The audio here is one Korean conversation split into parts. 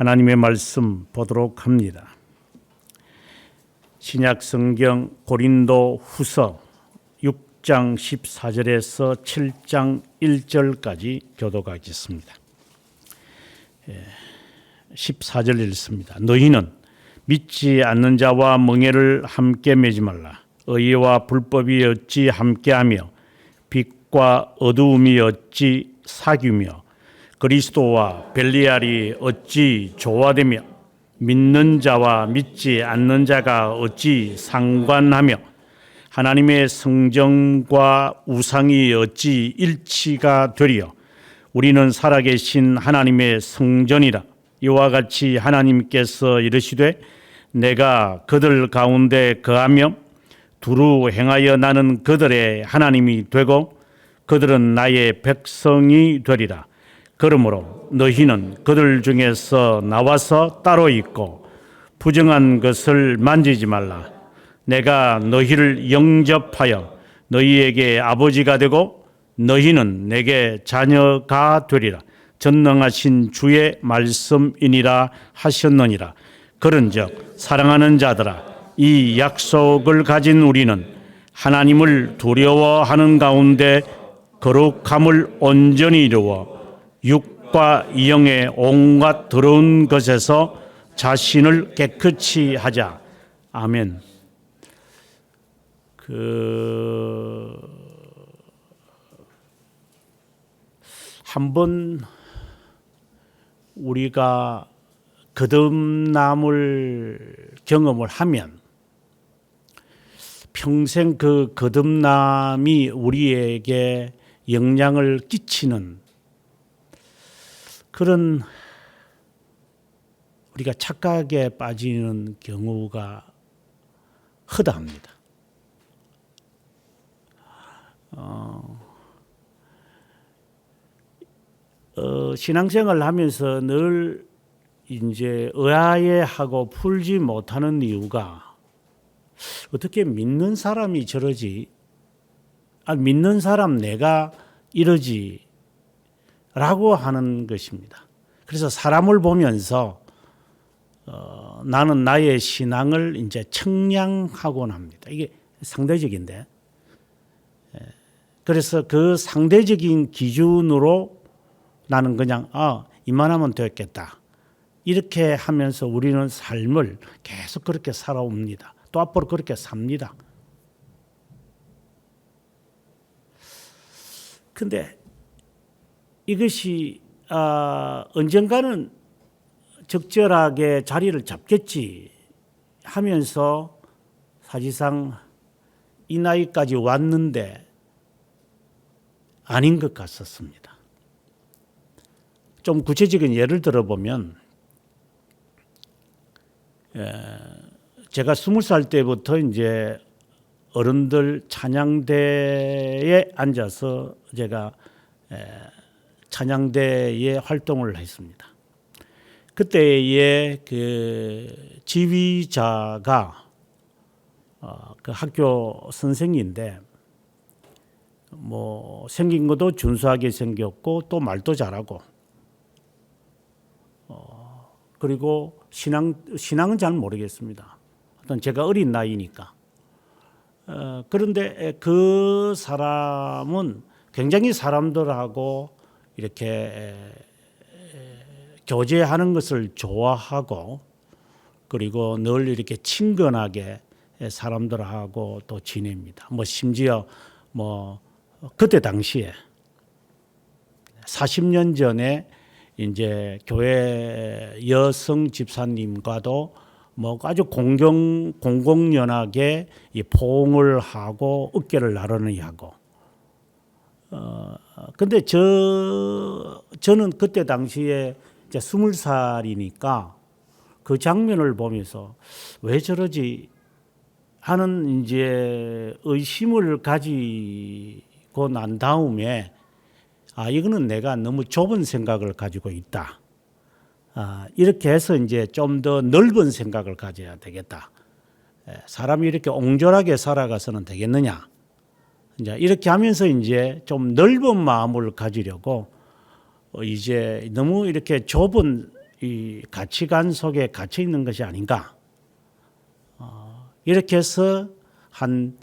하나님의 말씀 보도록 합니다. 신약 성경 고린도 후서 6장 14절에서 7장 1절까지 교독하겠습니다. 14절 읽습니다. 너희는 믿지 않는 자와 멍에를 함께 매지 말라. 의와 불법이 어찌 함께하며 빛과 어두움이 어찌 사귀며 그리스도와 벨리알이 어찌 조화되며 믿는 자와 믿지 않는 자가 어찌 상관하며 하나님의 성전과 우상이 어찌 일치가 되리요. 우리는 살아계신 하나님의 성전이라. 이와 같이 하나님께서 이르시되 내가 그들 가운데 거하며 두루 행하여 나는 그들의 하나님이 되고 그들은 나의 백성이 되리라. 그러므로 너희는 그들 중에서 나와서 따로 있고 부정한 것을 만지지 말라. 내가 너희를 영접하여 너희에게 아버지가 되고 너희는 내게 자녀가 되리라. 전능하신 주의 말씀이니라 하셨느니라. 그런즉 사랑하는 자들아, 이 약속을 가진 우리는 하나님을 두려워하는 가운데 거룩함을 온전히 이루어 육과 영의 온갖 더러운 것에서 자신을 깨끗이 하자. 아멘. 한번 우리가 거듭남을 경험을 하면 평생 그 거듭남이 우리에게 영향을 끼치는 그런 우리가 착각에 빠지는 경우가 허다합니다. 신앙생활을 하면서 늘 이제 의아해하고 풀지 못하는 이유가 어떻게 믿는 사람이 저러지? 믿는 사람 내가 이러지? 라고 하는 것입니다. 그래서 사람을 보면서 나는 나의 신앙을 이제 청량하곤 합니다. 이게 상대적인데. 그래서 그 상대적인 기준으로 나는 그냥 이만하면 됐겠다. 이렇게 하면서 우리는 삶을 계속 그렇게 살아옵니다. 또 앞으로 그렇게 삽니다. 근데 이것이 언젠가는 적절하게 자리를 잡겠지 하면서 사실상 이 나이까지 왔는데 아닌 것 같았습니다. 좀 구체적인 예를 들어보면 제가 20살 때부터 이제 어른들 찬양대에 앉아서 제가 찬양대에 활동을 했습니다. 그때의 그 지휘자가 그 학교 선생인데 뭐 생긴 것도 준수하게 생겼고 또 말도 잘하고 그리고 신앙은 잘 모르겠습니다. 어떤 제가 어린 나이니까. 그런데 그 사람은 굉장히 사람들하고 이렇게 교제하는 것을 좋아하고 그리고 늘 이렇게 친근하게 사람들하고 또 지냅니다. 뭐 심지어 뭐 그때 당시에 40년 전에 이제 교회 여성 집사님과도 뭐 아주 공공연하게 이 포옹을 하고 어깨를 나란히 하고 근데 저는 그때 당시에 이제 20살이니까 그 장면을 보면서 왜 저러지 하는 이제 의심을 가지고 난 다음에 이거는 내가 너무 좁은 생각을 가지고 있다. 이렇게 해서 이제 좀 더 넓은 생각을 가져야 되겠다. 사람이 이렇게 옹졸하게 살아가서는 되겠느냐. 이제 이렇게 하면서 이제 좀 넓은 마음을 가지려고 이제 너무 이렇게 좁은 이 가치관 속에 갇혀 있는 것이 아닌가. 이렇게 해서 한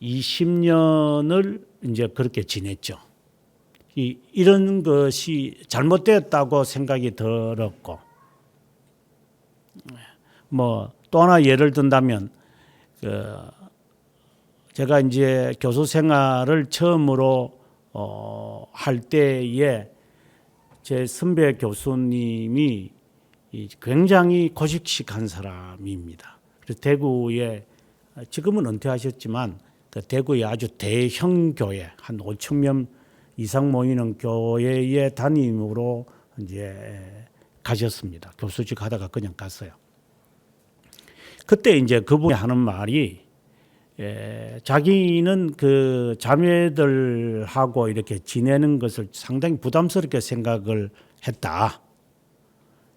20년을 이제 그렇게 지냈죠. 이런 것이 잘못되었다고 생각이 들었고, 뭐 또 하나 예를 든다면, 제가 이제 교수 생활을 처음으로 할 때에 제 선배 교수님이 굉장히 고식식한 사람입니다. 그래서 대구에 지금은 은퇴하셨지만 그 대구의 아주 대형 교회 한 5천 명 이상 모이는 교회의 담임으로 이제 가셨습니다. 교수직 하다가 그냥 갔어요. 그때 이제 그분이 하는 말이 자기는 그 자매들하고 이렇게 지내는 것을 상당히 부담스럽게 생각을 했다.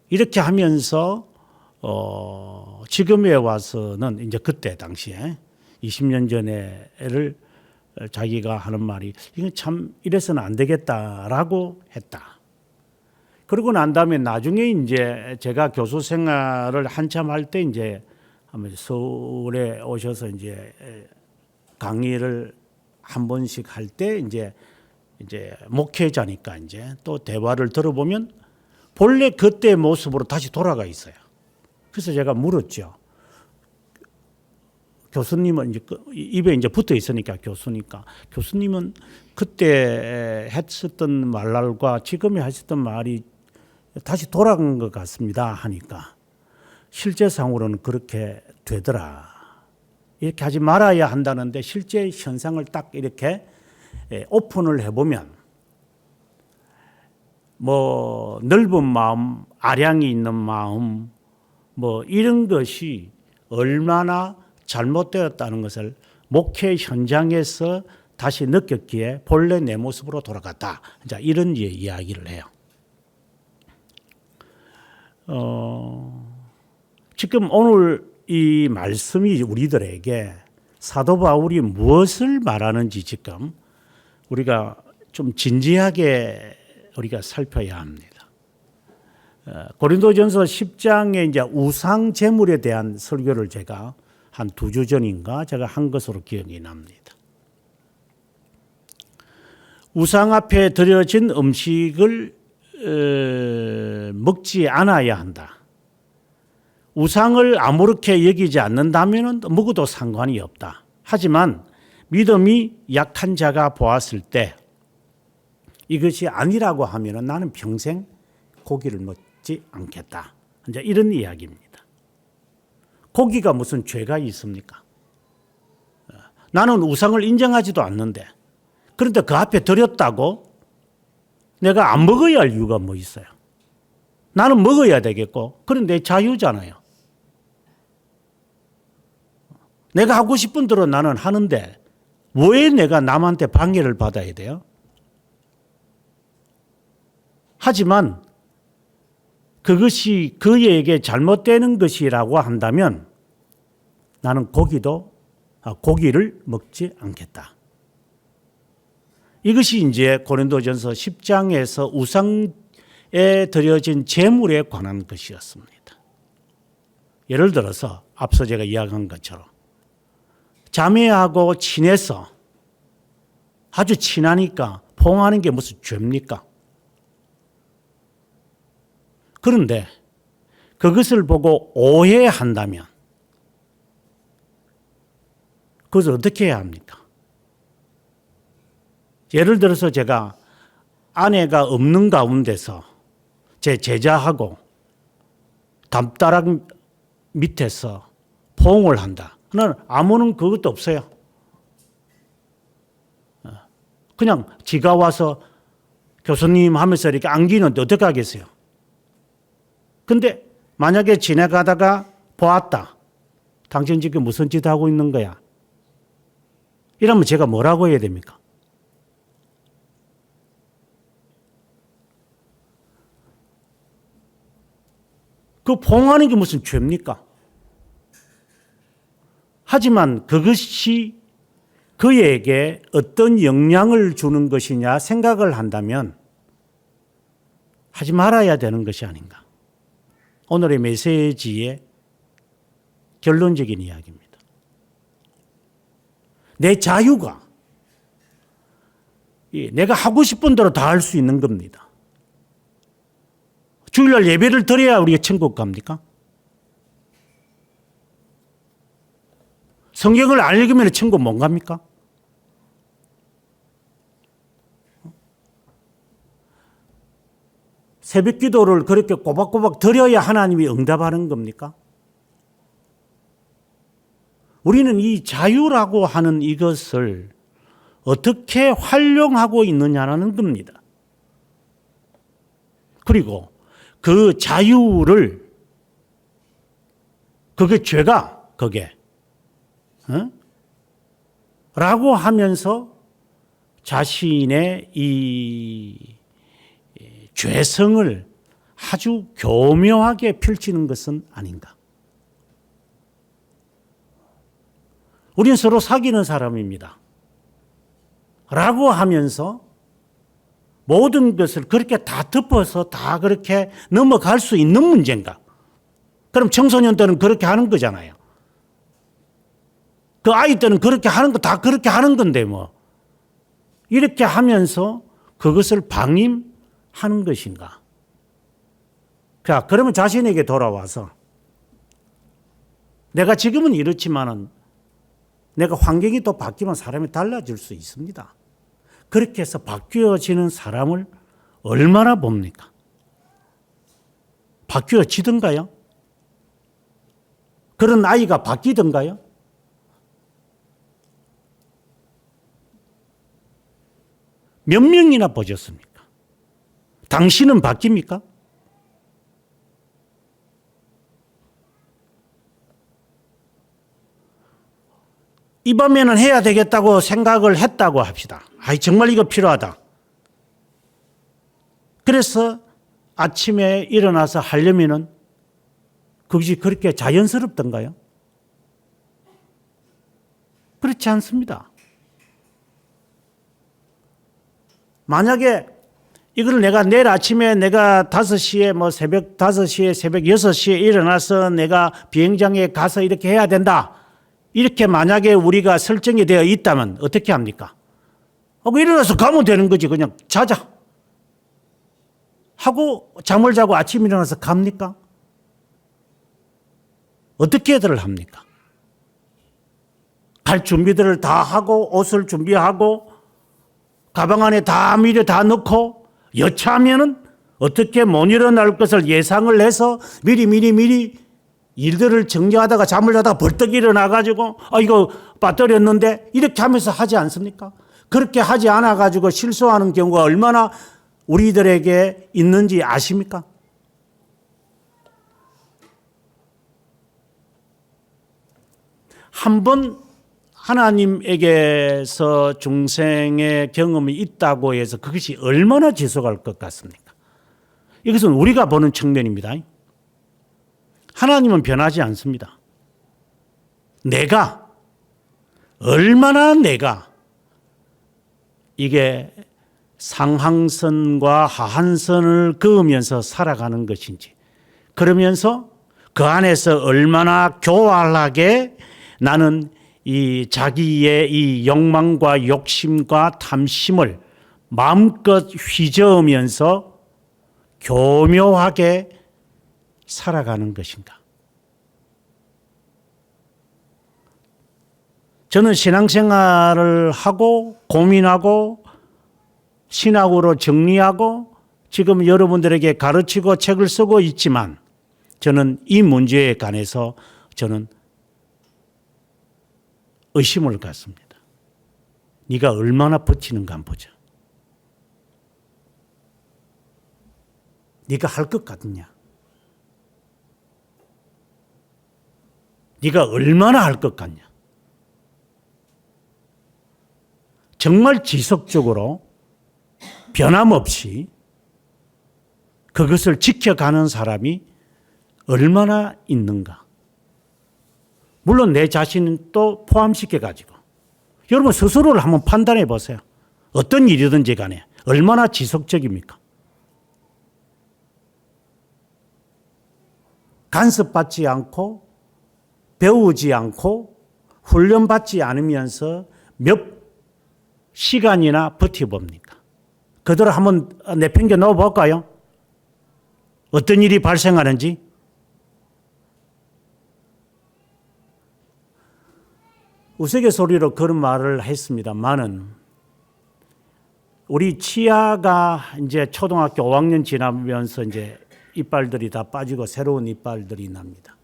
이렇게 하면서 지금에 와서는 이제 그때 당시에 20년 전에를 자기가 하는 말이 이건 참 이래서는 안 되겠다라고 했다. 그러고 난 다음에 나중에 이제 제가 교수 생활을 한참 할 때 이제 서울에 오셔서 이제 강의를 한 번씩 할 때 이제 목회자니까 이제 또 대화를 들어보면 본래 그때 모습으로 다시 돌아가 있어요. 그래서 제가 물었죠. 교수님은 이제 입에 이제 붙어 있으니까 교수님은 그때 했었던 말과 지금에 하셨던 말이 다시 돌아간 것 같습니다 하니까 실제상으로는 그렇게 되더라. 이렇게 하지 말아야 한다는데 실제 현상을 딱 이렇게 오픈을 해보면 뭐 넓은 마음, 아량이 있는 마음, 뭐 이런 것이 얼마나 잘못되었다는 것을 목회 현장에서 다시 느꼈기에 본래 내 모습으로 돌아갔다. 자, 이런 이야기를 해요. 지금 오늘 이 말씀이 우리들에게 사도 바울이 무엇을 말하는지 지금 우리가 좀 진지하게 우리가 살펴야 합니다. 고린도전서 10장에 이제 우상 제물에 대한 설교를 제가 한 2주 전인가 제가 한 것으로 기억이 납니다. 우상 앞에 드려진 음식을 먹지 않아야 한다. 우상을 아무렇게 여기지 않는다면 먹어도 상관이 없다. 하지만 믿음이 약한 자가 보았을 때 이것이 아니라고 하면 나는 평생 고기를 먹지 않겠다. 이제 이런 이야기입니다. 고기가 무슨 죄가 있습니까? 나는 우상을 인정하지도 않는데 그런데 그 앞에 드렸다고 내가 안 먹어야 할 이유가 뭐 있어요? 나는 먹어야 되겠고 그건 내 자유잖아요. 내가 하고 싶은 대로 나는 하는데 왜 내가 남한테 방해를 받아야 돼요? 하지만 그것이 그에게 잘못되는 것이라고 한다면 나는 고기를 먹지 않겠다. 이것이 이제 고린도전서 10장에서 우상에 드려진 제물에 관한 것이었습니다. 예를 들어서 앞서 제가 이야기한 것처럼 자매하고 친해서 아주 친하니까 포옹하는 게 무슨 죄입니까? 그런데 그것을 보고 오해한다면 그것을 어떻게 해야 합니까? 예를 들어서 제가 아내가 없는 가운데서 제 제자하고 담벼락 밑에서 포옹을 한다. 나는 아무런 그것도 없어요. 그냥 지가 와서 교수님 하면서 이렇게 안기는데 어떻게 하겠어요? 근데 만약에 지나가다가 보았다. 당신 지금 무슨 짓 하고 있는 거야? 이러면 제가 뭐라고 해야 됩니까? 그 포옹하는 게 무슨 죄입니까? 하지만 그것이 그에게 어떤 영향을 주는 것이냐 생각을 한다면 하지 말아야 되는 것이 아닌가. 오늘의 메시지의 결론적인 이야기입니다. 내 자유가 내가 하고 싶은 대로 다 할 수 있는 겁니다. 주일날 예배를 드려야 우리가 천국 갑니까? 성경을 안 읽으면 천국 못 갑니까? 새벽 기도를 그렇게 꼬박꼬박 드려야 하나님이 응답하는 겁니까? 우리는 이 자유라고 하는 이것을 어떻게 활용하고 있느냐는 겁니다. 그리고 그 자유를, 그게 죄가, 그게. 라고 하면서 자신의 이 죄성을 아주 교묘하게 펼치는 것은 아닌가. 우리는 서로 사귀는 사람입니다. 라고 하면서 모든 것을 그렇게 다 덮어서 다 그렇게 넘어갈 수 있는 문제인가? 그럼 청소년 때는 그렇게 하는 거잖아요. 그 아이 때는 그렇게 하는 거 다 그렇게 하는 건데 뭐. 이렇게 하면서 그것을 방임하는 것인가? 자, 그러면 자신에게 돌아와서 내가 지금은 이렇지만은 내가 환경이 또 바뀌면 사람이 달라질 수 있습니다. 그렇게 해서 바뀌어지는 사람을 얼마나 봅니까? 바뀌어지던가요? 그런 아이가 바뀌던가요? 몇 명이나 보셨습니까? 당신은 바뀝니까? 이 밤에는 해야 되겠다고 생각을 했다고 합시다. 아이, 정말 이거 필요하다. 그래서 아침에 일어나서 하려면은 그것이 그렇게 자연스럽던가요? 그렇지 않습니다. 만약에 이걸 내가 내일 아침에 내가 5시에 뭐 새벽 5시에 새벽 6시에 일어나서 내가 비행장에 가서 이렇게 해야 된다. 이렇게 만약에 우리가 설정이 되어 있다면 어떻게 합니까? 일어나서 가면 되는 거지. 그냥 자자. 하고 잠을 자고 아침 일어나서 갑니까? 어떻게들 합니까? 갈 준비들을 다 하고 옷을 준비하고 가방 안에 다 미리 다 넣고 여차하면은 어떻게 못 일어날 것을 예상을 해서 미리 일들을 정리하다가 잠을 자다가 벌떡 일어나가지고 이거 빠뜨렸는데 이렇게 하면서 하지 않습니까? 그렇게 하지 않아가지고 실수하는 경우가 얼마나 우리들에게 있는지 아십니까? 한번 하나님에게서 중생의 경험이 있다고 해서 그것이 얼마나 지속할 것 같습니까? 이것은 우리가 보는 측면입니다. 하나님은 변하지 않습니다. 얼마나 내가 이게 상한선과 하한선을 그으면서 살아가는 것인지, 그러면서 그 안에서 얼마나 교활하게 나는 이 자기의 이 욕망과 욕심과 탐심을 마음껏 휘저으면서 교묘하게 살아가는 것인가. 저는 신앙생활을 하고 고민하고 신학으로 정리하고 지금 여러분들에게 가르치고 책을 쓰고 있지만 저는 이 문제에 관해서 저는 의심을 갖습니다. 네가 얼마나 버티는가 한번 보자. 네가 할 것 같느냐? 네가 얼마나 할 것 같냐? 정말 지속적으로 변함없이 그것을 지켜가는 사람이 얼마나 있는가? 물론 내 자신은 또 포함시켜가지고 여러분 스스로를 한번 판단해 보세요. 어떤 일이든지 간에 얼마나 지속적입니까? 간섭받지 않고 배우지 않고 훈련받지 않으면서 몇 시간이나 버텨봅니까? 그대로 한번 내팽겨 넣어볼까요? 어떤 일이 발생하는지. 우스갯소리로 그런 말을 했습니다만은 우리 치아가 이제 초등학교 5학년 지나면서 이제 이빨들이 다 빠지고 새로운 이빨들이 납니다.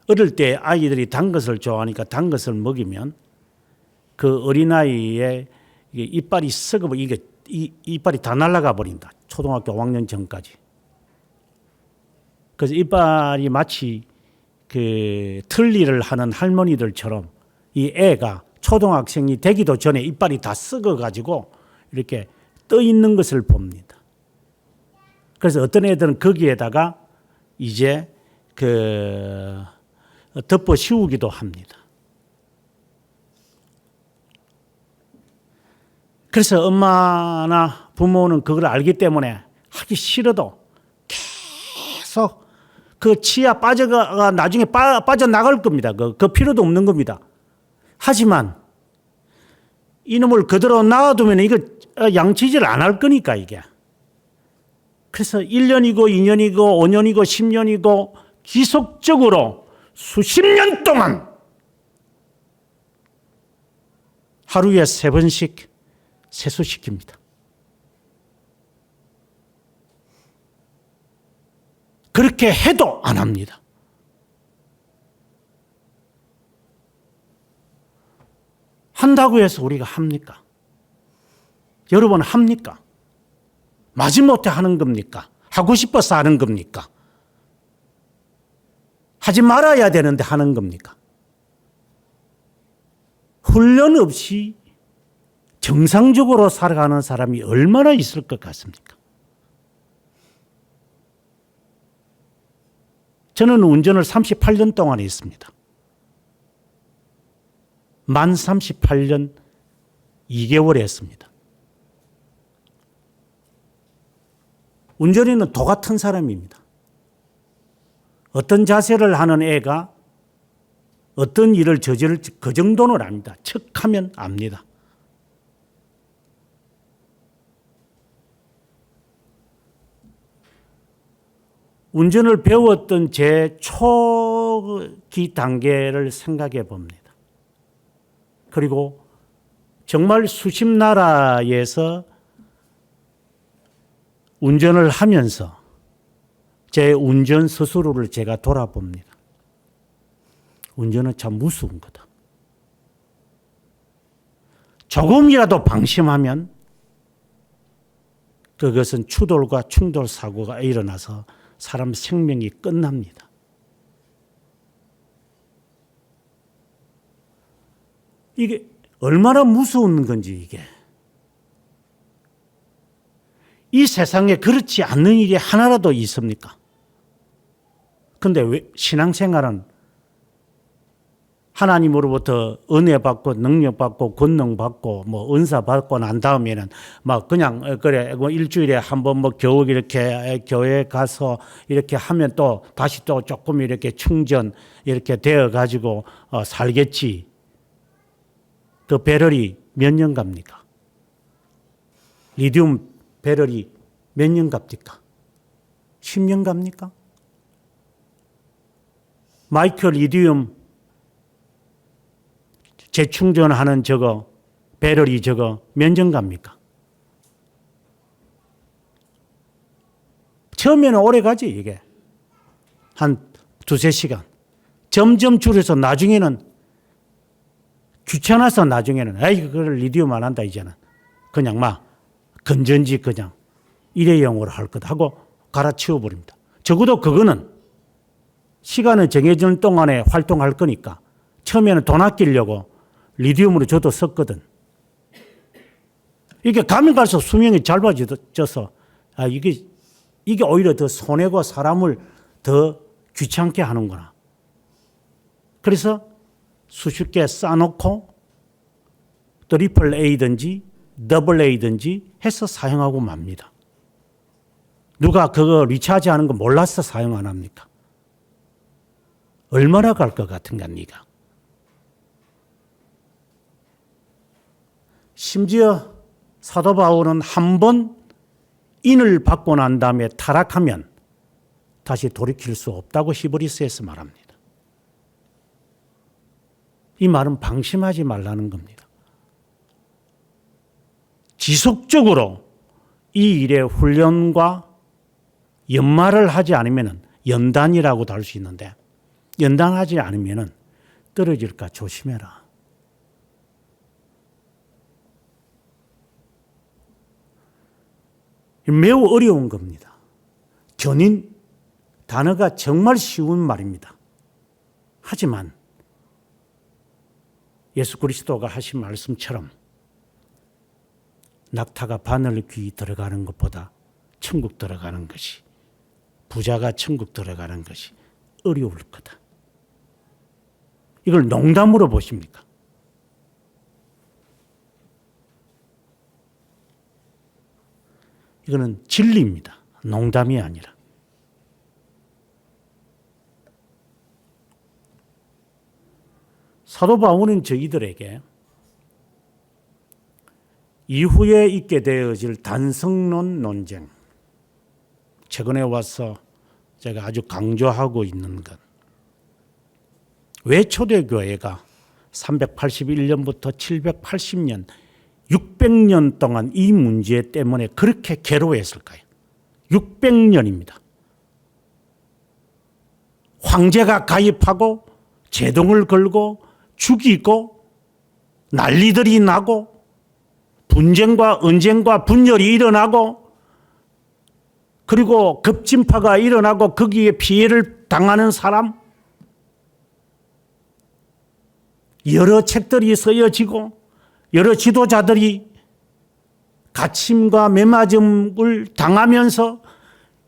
어릴 때 아이들이 단 것을 좋아하니까 단 것을 먹이면 그 어린아이의 이빨이 썩어 이게 이빨이 다 날아가 버린다. 초등학교 5학년 전까지. 그래서 이빨이 마치 그 틀니를 하는 할머니들처럼 이 애가 초등학생이 되기도 전에 이빨이 다 썩어가지고 이렇게 떠 있는 것을 봅니다. 그래서 어떤 애들은 거기에다가 이제 덮어 씌우기도 합니다. 그래서 엄마나 부모는 그걸 알기 때문에 하기 싫어도 계속 그 치아 빠져가 나중에 빠져나갈 겁니다. 그 필요도 없는 겁니다. 하지만 이놈을 그대로 놔두면 이거 양치질 안 할 거니까 이게. 그래서 1년이고 2년이고 5년이고 10년이고 지속적으로 수십 년 동안 하루에 3번씩 세수시킵니다. 그렇게 해도 안 합니다. 한다고 해서 우리가 합니까? 여러분 합니까? 마지못해 하는 겁니까? 하고 싶어서 하는 겁니까? 하지 말아야 되는데 하는 겁니까? 훈련 없이 정상적으로 살아가는 사람이 얼마나 있을 것 같습니까? 저는 운전을 38년 동안 했습니다. 만 38년 2개월 했습니다. 운전에는 도 같은 사람입니다. 어떤 자세를 하는 애가 어떤 일을 저지를지 그 정도는 압니다. 척하면 압니다. 운전을 배웠던 제 초기 단계를 생각해 봅니다. 그리고 정말 수십 나라에서 운전을 하면서 제 운전 스스로를 제가 돌아봅니다. 운전은 참 무서운 거다. 조금이라도 방심하면 그것은 추돌과 충돌 사고가 일어나서 사람 생명이 끝납니다. 이게 얼마나 무서운 건지 이게. 이 세상에 그렇지 않는 일이 하나라도 있습니까? 그런데 왜 신앙생활은 하나님으로부터 은혜 받고 능력 받고 권능 받고 뭐 은사 받고 난 다음에는 막 그냥 그래 뭐 일주일에 한번 뭐 겨우 이렇게 교회 가서 이렇게 하면 또 다시 또 조금 이렇게 충전 이렇게 되어 가지고 살겠지. 그 배럴이 몇 년 갑니까? 리튬 배럴이 몇 년 갑니까? 10년 갑니까? 마이크로 리튬 재충전하는 저거 배럴이 저거 몇 년 갑니까? 처음에는 오래 가지 이게. 한 2-3시간. 점점 줄여서 나중에는 귀찮아서 나중에는 에이 그걸 리튬 안 한다 이제는. 그냥 막 건전지 그냥 일회용으로 할 것 하고 갈아치워 버립니다. 적어도 그거는 시간을 정해지는 동안에 활동할 거니까 처음에는 돈 아끼려고 리튬으로 저도 썼거든. 이게 가면 갈수록 수명이 짧아져서 이게 오히려 더 손해고 사람을 더 귀찮게 하는구나. 그래서 수십 개 쌓아놓고 트리플 A든지 더블 A든지 해서 사용하고 맙니다. 누가 그거 리차지하는 거 몰라서 사용 안 합니까? 얼마나 갈 것 같은가 네가. 심지어 사도 바울은 한 번 인을 받고 난 다음에 타락하면 다시 돌이킬 수 없다고 히브리서에서 말합니다. 이 말은 방심하지 말라는 겁니다. 지속적으로 이 일의 훈련과 연말을 하지 않으면 연단이라고도 할 수 있는데 연단하지 않으면 떨어질까 조심해라. 매우 어려운 겁니다. 견인 단어가 정말 쉬운 말입니다. 하지만 예수 그리스도가 하신 말씀처럼 낙타가 바늘 귀 들어가는 것보다 천국 들어가는 것이, 부자가 천국 들어가는 것이 어려울 거다. 이걸 농담으로 보십니까? 이거는 진리입니다. 농담이 아니라. 사도 바울은 저희들에게 이후에 있게 되어질 단성론 논쟁, 최근에 와서 제가 아주 강조하고 있는 것, 왜 초대교회가 381년부터 780년 600년 동안 이 문제 때문에 그렇게 괴로워했을까요? 600년입니다. 황제가 가입하고 제동을 걸고 죽이고 난리들이 나고 분쟁과 언쟁과 분열이 일어나고 그리고 급진파가 일어나고 거기에 피해를 당하는 사람, 여러 책들이 쓰여지고 여러 지도자들이 갇힘과 매맞음을 당하면서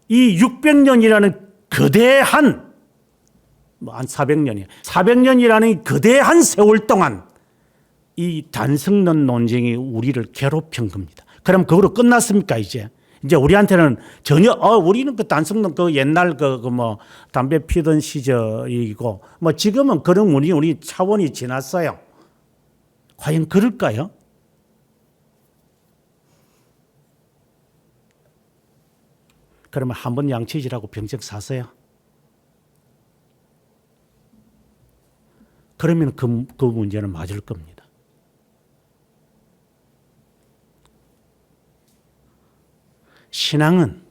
이 600년이라는 거대한, 한 400년이에요. 400년이라는 거대한 세월 동안 이 단성론 논쟁이 우리를 괴롭힌 겁니다. 그럼 그거로 끝났습니까, 이제? 이제 우리한테는 전혀, 우리는 그 단성론 그 옛날 뭐 담배 피던 시절이고, 뭐 지금은 그런 우리 차원이 지났어요. 과연 그럴까요? 그러면 한 번 양치질하고 병적 사세요. 그러면 그 문제는 맞을 겁니다. 신앙은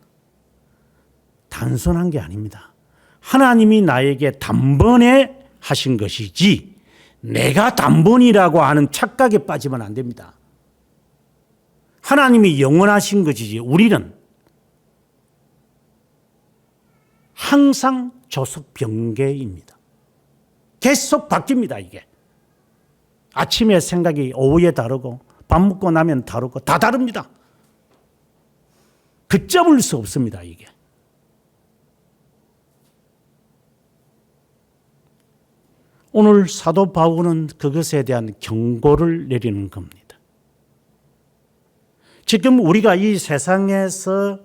단순한 게 아닙니다. 하나님이 나에게 단번에 하신 것이지 내가 단번이라고 하는 착각에 빠지면 안 됩니다. 하나님이 영원하신 것이지 우리는 항상 조속 변개입니다. 계속 바뀝니다, 이게. 아침에 생각이 오후에 다르고 밥 먹고 나면 다르고 다 다릅니다. 걷잡을 수 없습니다, 이게. 오늘 사도 바울은 그것에 대한 경고를 내리는 겁니다. 지금 우리가 이 세상에서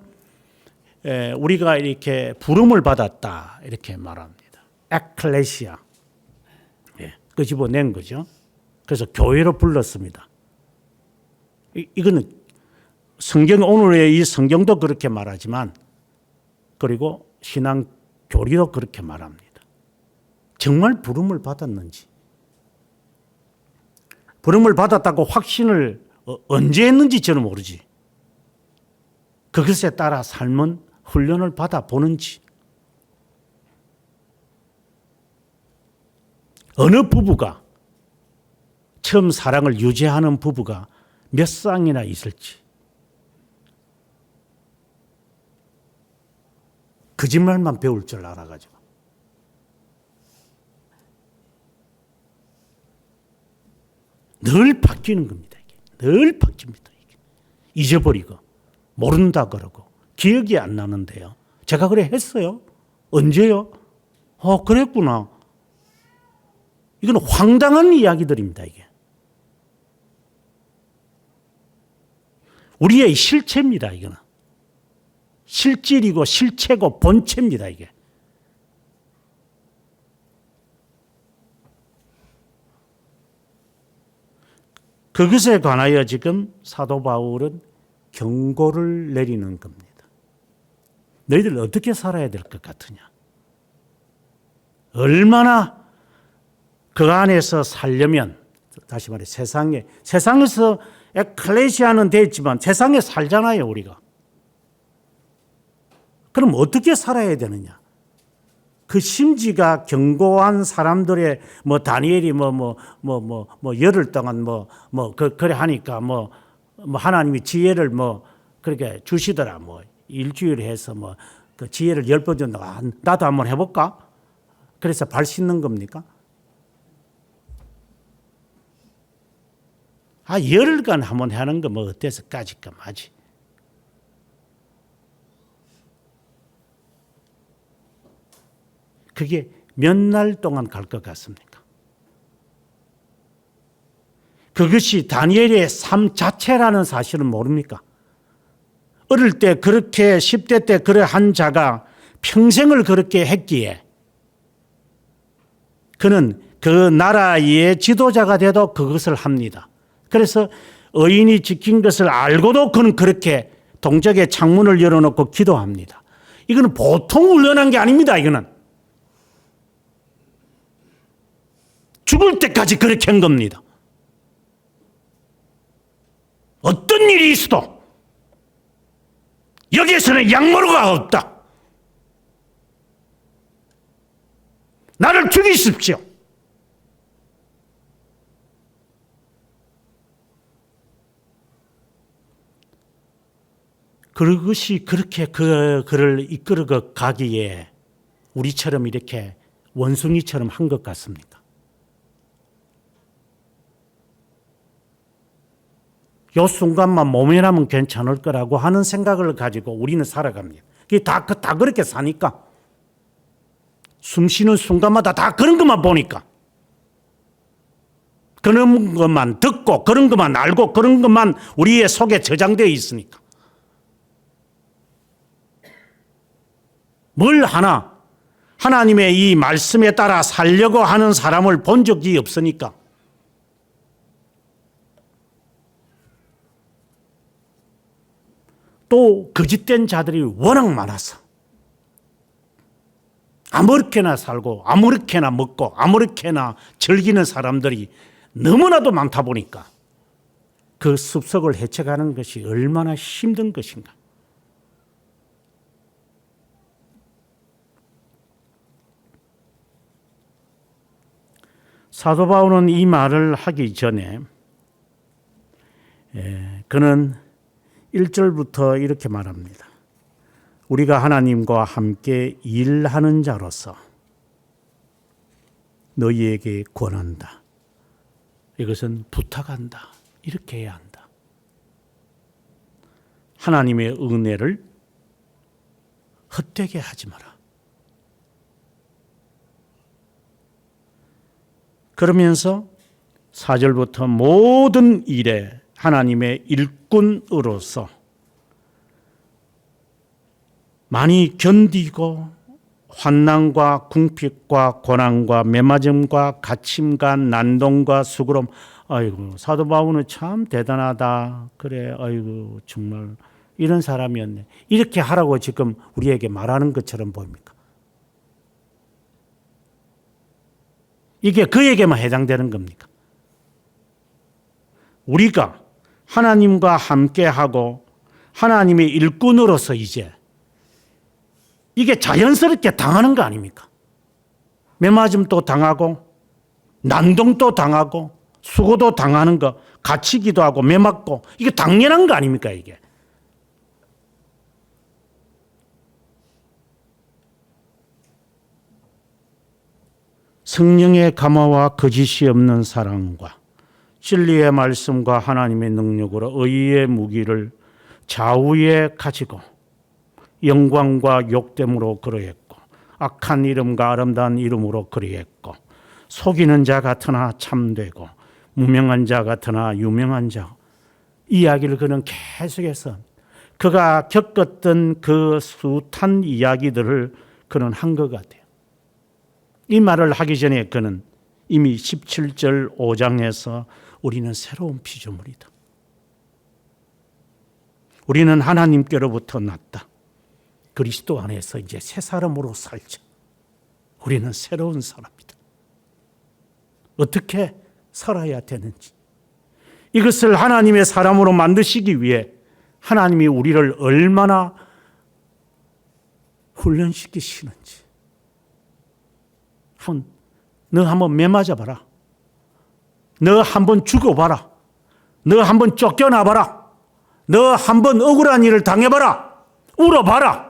우리가 이렇게 부름을 받았다 이렇게 말합니다. 에클레시아. 끄집어낸 거죠. 그래서 교회로 불렀습니다. 이거는 성경, 오늘의 이 성경도 그렇게 말하지만 그리고 신앙 교리도 그렇게 말합니다. 정말 부름을 받았는지, 부름을 받았다고 확신을 언제 했는지 저는 모르지. 그것에 따라 삶은 훈련을 받아보는지, 어느 부부가 처음 사랑을 유지하는 부부가 몇 쌍이나 있을지, 거짓말만 배울 줄 알아가지고. 늘 바뀌는 겁니다. 이게. 늘 바뀝니다. 이게. 잊어버리고 모른다 그러고 기억이 안 나는데요. 제가 그래 했어요. 언제요? 그랬구나. 이건 황당한 이야기들입니다. 이게. 우리의 실체입니다. 이거는. 실질이고 실체고 본체입니다, 이게. 그것에 관하여 지금 사도 바울은 경고를 내리는 겁니다. 너희들 어떻게 살아야 될 것 같으냐? 얼마나 그 안에서 살려면, 다시 말해 세상에서 에클레시아는 되었지만 세상에 살잖아요, 우리가. 그럼 어떻게 살아야 되느냐? 그 심지가 견고한 사람들의 다니엘이 열흘 동안 그래 하니까 하나님이 지혜를 그렇게 주시더라. 일주일 해서 그 지혜를 10번 준다. 나도 한번 해볼까? 그래서 발 씻는 겁니까? 열흘간 한번 하는 거 어때서 까짓까 마지. 그게 몇 날 동안 갈 것 같습니까? 그것이 다니엘의 삶 자체라는 사실은 모릅니까? 어릴 때 그렇게 10대 때 그래 한 자가 평생을 그렇게 했기에 그는 그 나라의 지도자가 돼도 그것을 합니다. 그래서 의인이 지킨 것을 알고도 그는 그렇게 동적의 창문을 열어놓고 기도합니다. 이거는 보통 훈련한 게 아닙니다. 이거는 죽을 때까지 그렇게 한 겁니다. 어떤 일이 있어도 여기에서는 양모로가 없다. 나를 죽이십시오. 그것이 그렇게 그를 이끌어 가기에 우리처럼 이렇게 원숭이처럼 한 것 같습니까? 요 순간만 모면하면 괜찮을 거라고 하는 생각을 가지고 우리는 살아갑니다. 그게 다 그렇게 사니까. 숨 쉬는 순간마다 다 그런 것만 보니까. 그런 것만 듣고 그런 것만 알고 그런 것만 우리의 속에 저장되어 있으니까. 뭘 하나 하나님의 이 말씀에 따라 살려고 하는 사람을 본 적이 없으니까. 또 거짓된 자들이 워낙 많아서 아무렇게나 살고 아무렇게나 먹고 아무렇게나 즐기는 사람들이 너무나도 많다 보니까 그 습속을 헤쳐가는 것이 얼마나 힘든 것인가. 사도 바울은 이 말을 하기 전에 그는 1절부터 이렇게 말합니다. 우리가 하나님과 함께 일하는 자로서 너희에게 권한다. 이것은 부탁한다. 이렇게 해야 한다. 하나님의 은혜를 헛되게 하지 마라. 그러면서 4절부터 모든 일에 하나님의 일꾼으로서 많이 견디고 환난과 궁핍과 고난과 매맞음과 갇힘과 난동과 수고름. 아이고, 사도 바울은 참 대단하다. 그래, 아이고, 정말 이런 사람이었네. 이렇게 하라고 지금 우리에게 말하는 것처럼 보입니까? 이게 그에게만 해당되는 겁니까? 우리가 하나님과 함께하고 하나님의 일꾼으로서 이제 이게 자연스럽게 당하는 거 아닙니까? 매맞음도 당하고 난동도 당하고 수고도 당하는 거, 갇히기도 하고 매맞고 이게 당연한 거 아닙니까 이게? 성령의 감화와 거짓이 없는 사랑과 진리의 말씀과 하나님의 능력으로 의의 무기를 좌우에 가지고 영광과 욕됨으로 그러했고 악한 이름과 아름다운 이름으로 그러했고 속이는 자 같으나 참되고 무명한 자 같으나 유명한 자. 이야기를 그는 계속해서 그가 겪었던 그 숱한 이야기들을 그는 한 것 같아요. 이 말을 하기 전에 그는 이미 17절 5장에서 우리는 새로운 피조물이다. 우리는 하나님께로부터 났다. 그리스도 안에서 이제 새 사람으로 살자. 우리는 새로운 사람이다. 어떻게 살아야 되는지. 이것을 하나님의 사람으로 만드시기 위해 하나님이 우리를 얼마나 훈련시키시는지. 너 한번 매 맞아봐라. 너 한번 죽어봐라. 너 한번 쫓겨나봐라. 너 한번 억울한 일을 당해봐라. 울어봐라.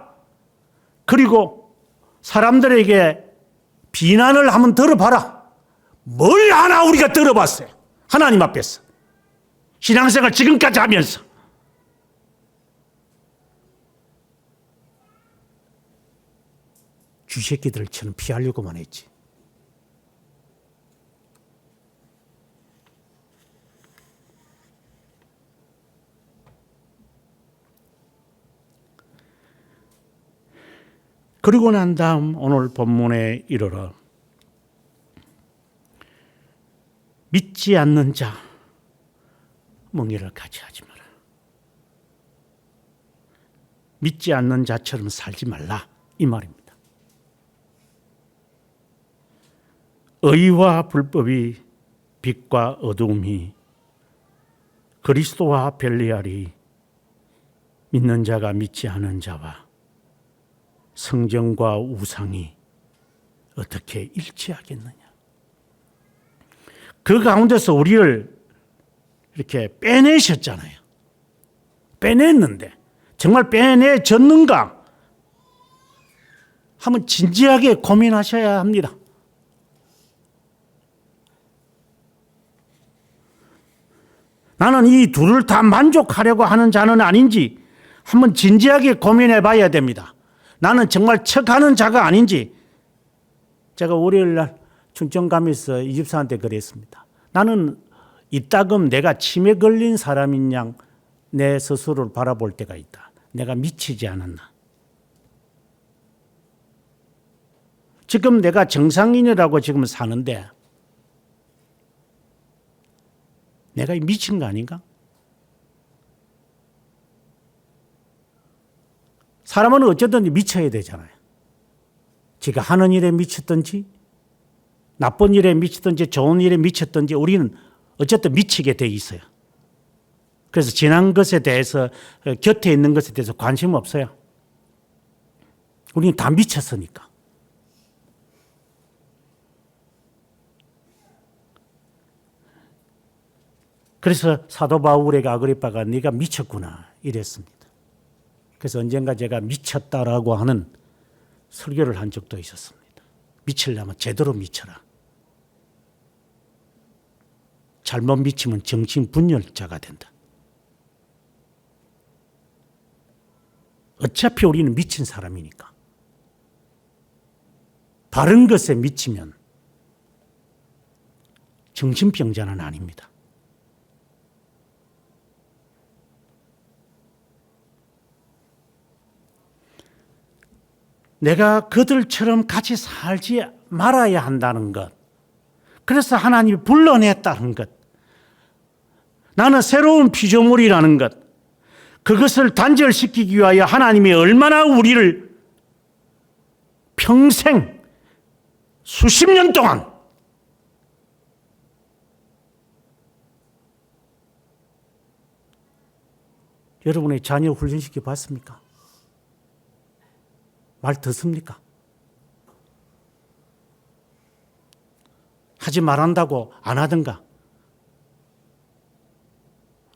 그리고 사람들에게 비난을 한번 들어봐라. 뭘 하나 우리가 들어봤어요. 하나님 앞에서. 신앙생활 지금까지 하면서. 쥐새끼들처럼 피하려고만 했지. 그리고 난 다음 오늘 본문에 이르러 믿지 않는 자 멍에를 같이 하지 마라. 믿지 않는 자처럼 살지 말라 이 말입니다. 의와 불법이 빛과 어두움이 그리스도와 벨리알이 믿는 자가 믿지 않은 자와 성경과 우상이 어떻게 일치하겠느냐. 그 가운데서 우리를 이렇게 빼내셨잖아요. 빼냈는데 정말 빼내졌는가 한번 진지하게 고민하셔야 합니다. 나는 이 둘을 다 만족하려고 하는 자는 아닌지 한번 진지하게 고민해 봐야 됩니다. 나는 정말 척하는 자가 아닌지. 제가 월요일 날 춘천 가면서 이 집사한테 그랬습니다. 나는 이따금 내가 치매 걸린 사람인 양 내 스스로를 바라볼 때가 있다. 내가 미치지 않았나. 지금 내가 정상인이라고 지금 사는데 내가 미친 거 아닌가? 사람은 어쨌든 미쳐야 되잖아요. 지가 하는 일에 미쳤든지 나쁜 일에 미쳤든지 좋은 일에 미쳤든지 우리는 어쨌든 미치게 돼 있어요. 그래서 지난 것에 대해서 곁에 있는 것에 대해서 관심 없어요. 우리는 다 미쳤으니까. 그래서 사도 바울에게 아그리빠가 네가 미쳤구나 이랬습니다. 그래서 언젠가 제가 미쳤다라고 하는 설교를 한 적도 있었습니다. 미치려면 제대로 미쳐라. 잘못 미치면 정신분열자가 된다. 어차피 우리는 미친 사람이니까. 바른 것에 미치면 정신병자는 아닙니다. 내가 그들처럼 같이 살지 말아야 한다는 것. 그래서 하나님이 불러냈다는 것. 나는 새로운 피조물이라는 것. 그것을 단절시키기 위하여 하나님이 얼마나 우리를 평생 수십 년 동안 여러분의 자녀 훈련시켜 봤습니까? 말 듣습니까? 하지 말한다고 안 하든가.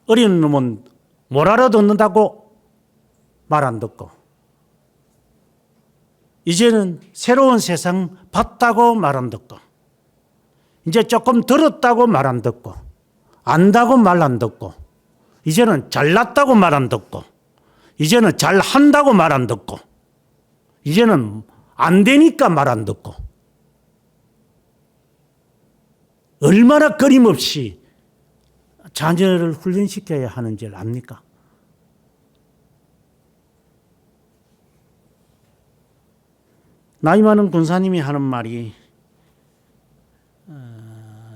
어린 놈은 뭘 알아듣는다고 말 안 듣고. 이제는 새로운 세상 봤다고 말 안 듣고. 이제 조금 들었다고 말 안 듣고. 안다고 말 안 듣고. 이제는 잘났다고 말 안 듣고. 이제는 잘한다고 말 안 듣고. 이제는 안 되니까 말 안 듣고. 얼마나 끊임없이 자녀를 훈련시켜야 하는지를 압니까? 나이 많은 군사님이 하는 말이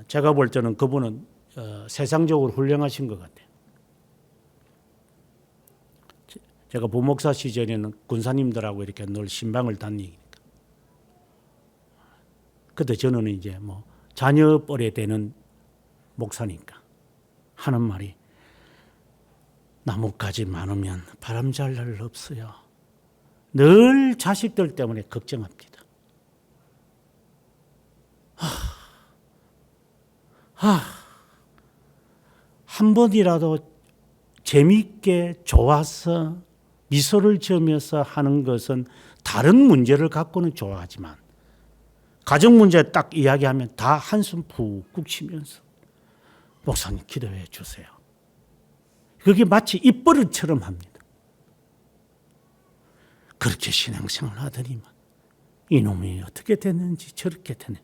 제가 볼 때는 그분은 세상적으로 훌륭하신 것 같아요. 제가 부목사 시절에는 군사님들하고 이렇게 늘 신방을 다니니까. 그때 저는 이제 뭐 자녀 뻘에 되는 목사니까 하는 말이 나뭇가지 많으면 바람 잘 날 없어요. 늘 자식들 때문에 걱정합니다. 한 번이라도 재미있게 좋아서 미소를 지으면서 하는 것은 다른 문제를 갖고는 좋아하지만 가정 문제 딱 이야기하면 다 한숨 푹 쉬면서 목사님 기도해 주세요. 그게 마치 입버릇처럼 합니다. 그렇게 신앙생활 하더니만 이놈이 어떻게 됐는지 저렇게 되네.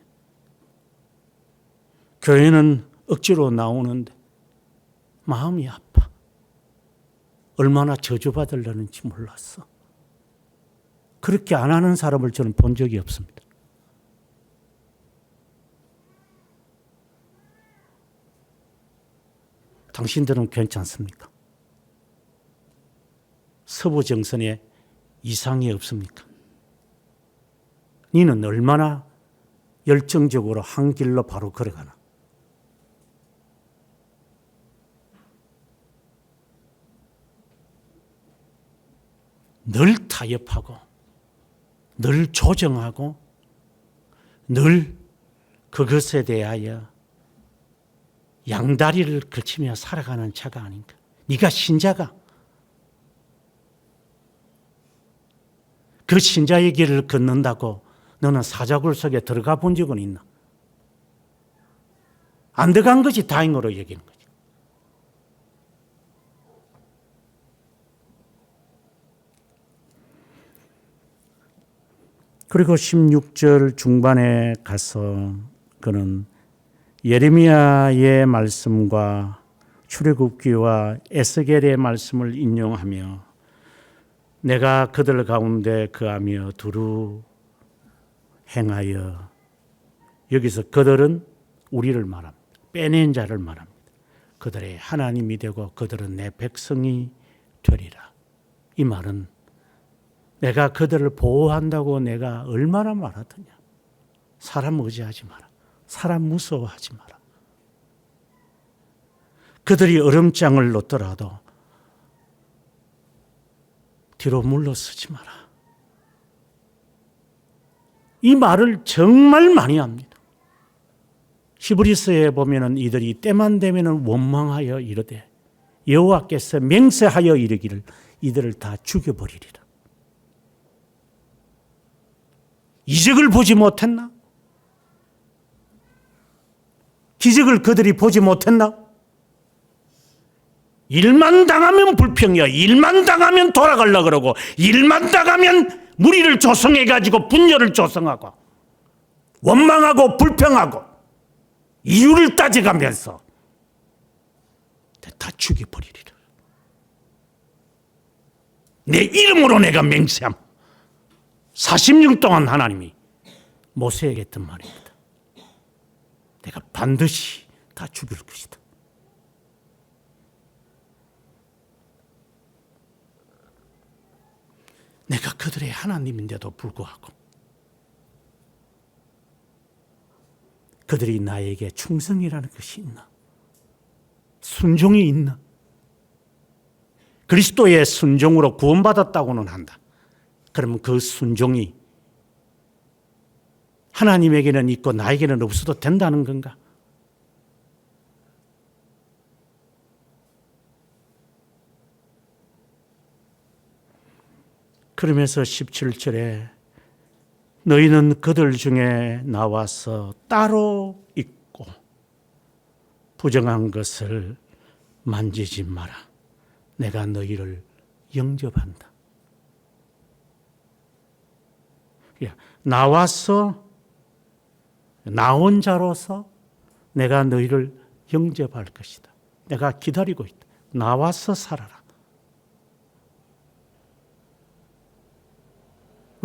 교회는 억지로 나오는데 마음이 아파. 얼마나 저주받으려는지 몰랐어. 그렇게 안 하는 사람을 저는 본 적이 없습니다. 당신들은 괜찮습니까? 서부정선에 이상이 없습니까? 니는 얼마나 열정적으로 한 길로 바로 걸어가나? 늘 타협하고 늘 조정하고 늘 그것에 대하여 양다리를 걸치며 살아가는 자가 아닌가. 네가 신자가 그 신자의 길을 걷는다고 너는 사자굴 속에 들어가 본 적은 있나? 안 들어간 것이 다행으로 여기는 거지. 그리고 16절 중반에 가서 그는 예레미야의 말씀과 출애굽기와 에스겔의 말씀을 인용하며 내가 그들 가운데 거하며 두루 행하여, 여기서 그들은 우리를 말합니다. 빼낸 자를 말합니다. 그들의 하나님이 되고 그들은 내 백성이 되리라. 이 말은 내가 그들을 보호한다고 내가 얼마나 말하더냐. 사람 의지하지 마라. 사람 무서워하지 마라. 그들이 얼음장을 놓더라도 뒤로 물러서지 마라. 이 말을 정말 많이 합니다. 히브리서에 보면은 이들이 때만 되면은 원망하여 이르되 여호와께서 맹세하여 이르기를 이들을 다 죽여버리리라. 이적을 보지 못했나? 기적을 그들이 보지 못했나? 일만 당하면 불평이야. 일만 당하면 돌아가려고 그러고, 일만 당하면 무리를 조성해가지고 분열을 조성하고, 원망하고 불평하고, 이유를 따져가면서 다 죽여버리리라. 내 이름으로 내가 맹세함. 40년 동안 하나님이 모세에게 했던 말입니다. 내가 반드시 다 죽일 것이다. 내가 그들의 하나님인데도 불구하고 그들이 나에게 충성이라는 것이 있나? 순종이 있나? 그리스도의 순종으로 구원받았다고는 한다. 그러면 그 순종이 하나님에게는 있고 나에게는 없어도 된다는 건가? 그러면서 17절에 너희는 그들 중에 나와서 따로 있고 부정한 것을 만지지 마라. 내가 너희를 영접한다. 나와서 나온 자로서 내가 너희를 영접할 것이다. 내가 기다리고 있다. 나와서 살아라.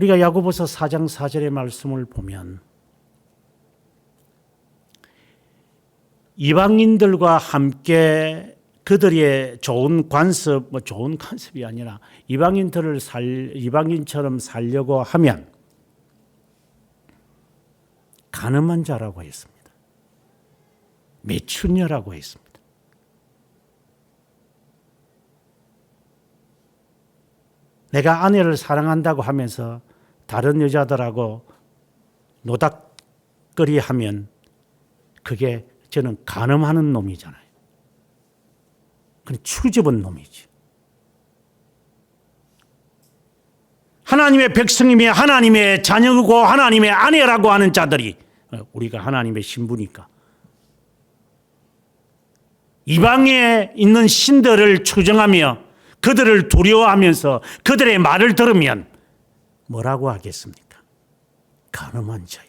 우리가 야고보서 4장 4절의 말씀을 보면 이방인들과 함께 그들의 좋은 관습, 좋은 관습이 아니라 이방인처럼 살려고 하면 가늠한 자라고 했습니다. 매춘녀라고 했습니다. 내가 아내를 사랑한다고 하면서 다른 여자들하고 노닥거리하면 그게 저는 간음하는 놈이잖아요. 그건 추접은 놈이지. 하나님의 백성이며 하나님의 자녀고 하나님의 아내라고 하는 자들이, 우리가 하나님의 신부니까, 이방에 있는 신들을 추정하며 그들을 두려워하면서 그들의 말을 들으면 뭐라고 하겠습니까? 간음한 자요.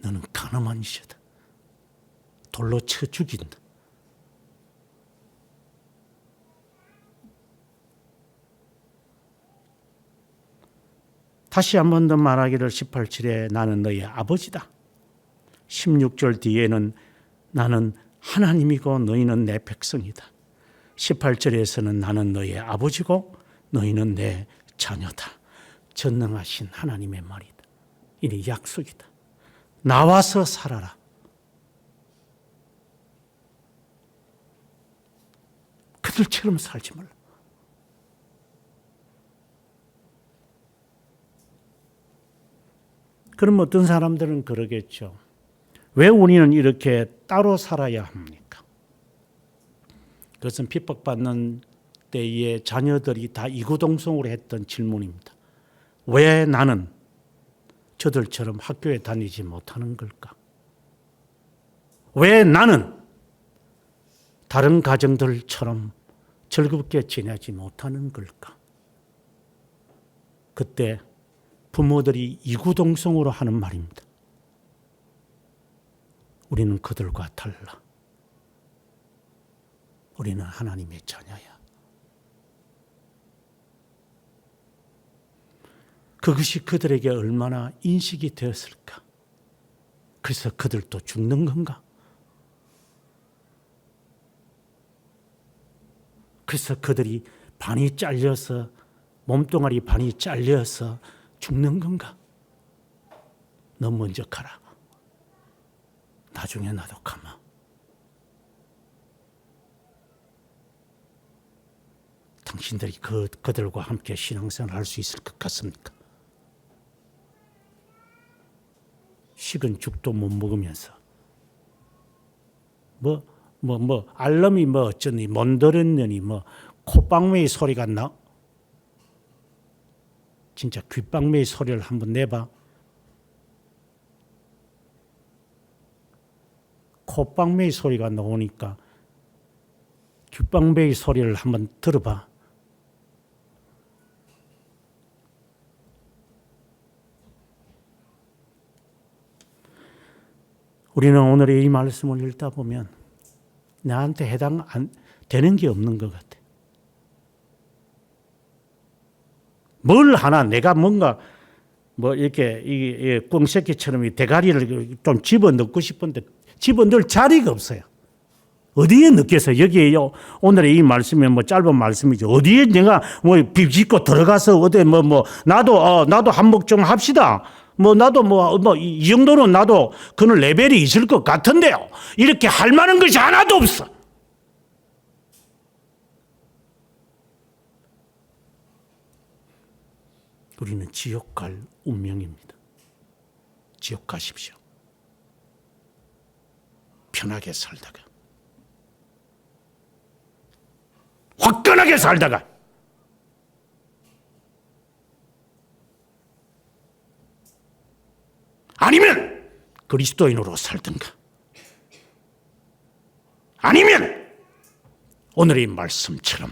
너는 간음한 자다. 돌로 쳐 죽인다. 다시 한 번 더 말하기를 18절에 나는 너의 아버지다. 16절 뒤에는 나는 하나님이고 너희는 내 백성이다. 18절에서는 나는 너의 아버지고 너희는 내 자녀다. 전능하신 하나님의 말이다. 이니 약속이다. 나와서 살아라. 그들처럼 살지 말라. 그럼 어떤 사람들은 그러겠죠. 왜 우리는 이렇게 따로 살아야 합니까? 그것은 핍박받는 때에 자녀들이 다 이구동성으로 했던 질문입니다. 왜 나는 저들처럼 학교에 다니지 못하는 걸까? 왜 나는 다른 가정들처럼 즐겁게 지내지 못하는 걸까? 그때 부모들이 이구동성으로 하는 말입니다. 우리는 그들과 달라. 우리는 하나님의 자녀야. 그것이 그들에게 얼마나 인식이 되었을까? 그래서 그들도 죽는 건가? 그래서 그들이 반이 잘려서, 몸뚱아리 반이 잘려서 죽는 건가? 너 먼저 가라. 나중에 나도 가마. 당신들이 그들과 함께 신앙생활을 할 수 있을 것 같습니까? 식은 죽도 못 먹으면서 알람이 어쩌니 못 들었느니 콧방매의 소리가 나? 진짜 귓방매의 소리를 한번 내봐. 콧방매의 소리가 나오니까 귓방매의 소리를 한번 들어봐. 우리는 오늘의 이 말씀을 읽다 보면 나한테 해당 안 되는 게 없는 것 같아. 뭘 하나 내가 뭔가 이렇게 이 꽁새끼처럼 이 대가리를 좀 집어넣고 싶은데 집어넣을 자리가 없어요. 어디에 넣겠어요? 여기에 오늘의 이 말씀이 짧은 말씀이죠. 어디에 내가 비집고 들어가서 어디 나도 한몫 좀 합시다. 나도 이 정도는 나도 그런 레벨이 있을 것 같은데요. 이렇게 할 만한 것이 하나도 없어. 우리는 지옥 갈 운명입니다. 지옥 가십시오. 편하게 살다가, 화끈하게 살다가, 아니면 그리스도인으로 살든가, 아니면 오늘의 말씀처럼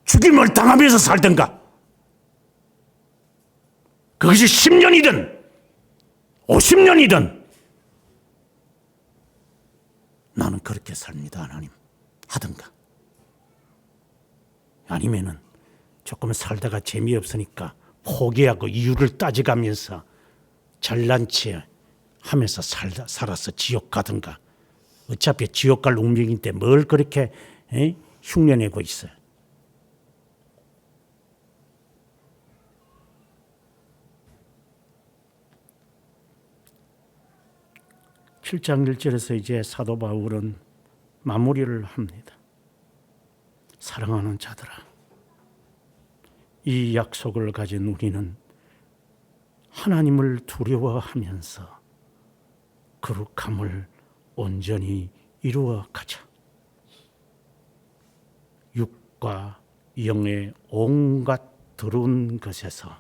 죽임을 당하면서 살든가. 그것이 10년이든 50년이든 나는 그렇게 삽니다, 하나님. 하든가. 아니면은 조금 살다가 재미없으니까 포기하고 이유를 따져가면서 잘난 체 하면서 살아서 지옥 가든가. 어차피 지옥 갈 운명인데 뭘 그렇게 흉내내고 있어요. 7장 1절에서 이제 사도 바울은 마무리를 합니다. 사랑하는 자들아, 이 약속을 가진 우리는 하나님을 두려워하면서 거룩함을 온전히 이루어 가자. 육과 영의 온갖 더러운 것에서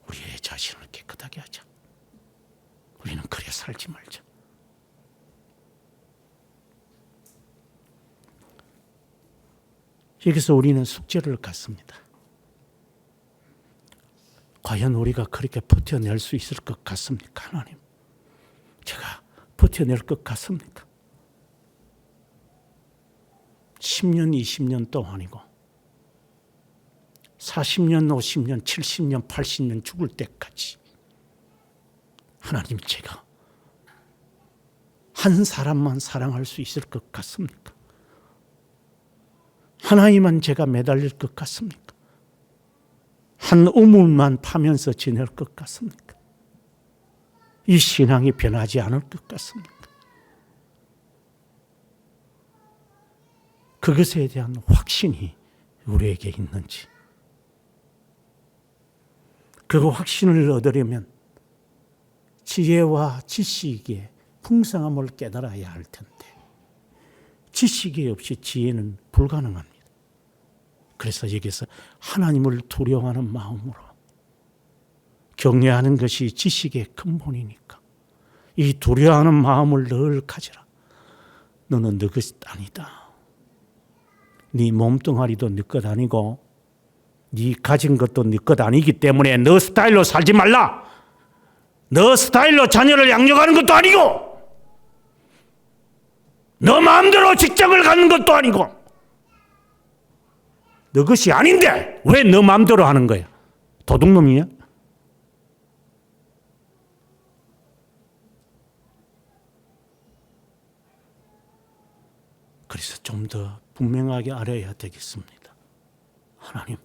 우리의 자신을 깨끗하게 하자. 우리는 그래 살지 말자. 여기서 우리는 숙제를 갖습니다. 과연 우리가 그렇게 버텨낼 수 있을 것 같습니까, 하나님? 제가 버텨낼 것 같습니까? 10년, 20년 동안이고 40년, 50년, 70년, 80년 죽을 때까지 하나님, 제가 한 사람만 사랑할 수 있을 것 같습니까? 하나님만 제가 매달릴 것 같습니까? 한 우물만 파면서 지낼 것 같습니까? 이 신앙이 변하지 않을 것 같습니까? 그것에 대한 확신이 우리에게 있는지, 그 확신을 얻으려면 지혜와 지식의 풍성함을 깨달아야 할 텐데, 지식이 없이 지혜는 불가능합니다. 그래서 여기서 하나님을 두려워하는 마음으로 경외하는 것이 지식의 근본이니까 이 두려워하는 마음을 늘 가지라. 너는 너 것이 아니다. 네 몸뚱아리도 네 것 아니고 네 가진 것도 네 것 아니기 때문에 너 스타일로 살지 말라. 너 스타일로 자녀를 양육하는 것도 아니고 너 마음대로 직장을 가는 것도 아니고 너 것이 아닌데 왜 너 마음대로 하는 거야? 도둑놈이야? 그래서 좀 더 분명하게 알아야 되겠습니다. 하나님,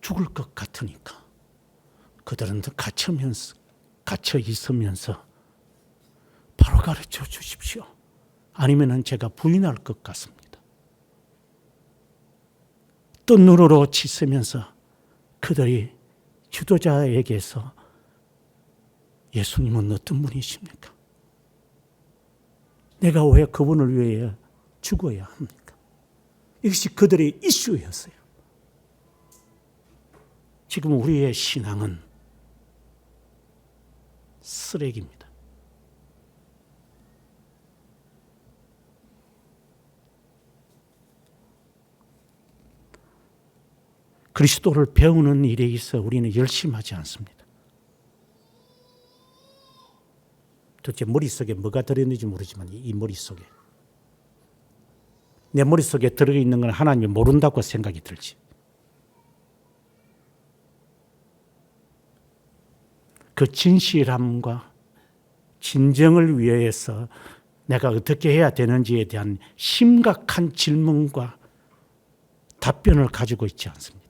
죽을 것 같으니까 그들은 갇혀 있으면서 바로 가르쳐 주십시오. 아니면 제가 부인할 것 같습니다. 또 눈으로 치으면서 그들이 지도자에게서 예수님은 어떤 분이십니까? 내가 왜 그분을 위해 죽어야 합니까? 이것이 그들의 이슈였어요. 지금 우리의 신앙은 쓰레기입니다. 그리스도를 배우는 일에 있어 우리는 열심하지 않습니다. 도대체 머릿속에 뭐가 들어있는지 모르지만 이 머릿속에 내 머릿속에 들어있는 건 하나님이 모른다고 생각이 들지. 그 진실함과 진정을 위해서 내가 어떻게 해야 되는지에 대한 심각한 질문과 답변을 가지고 있지 않습니다.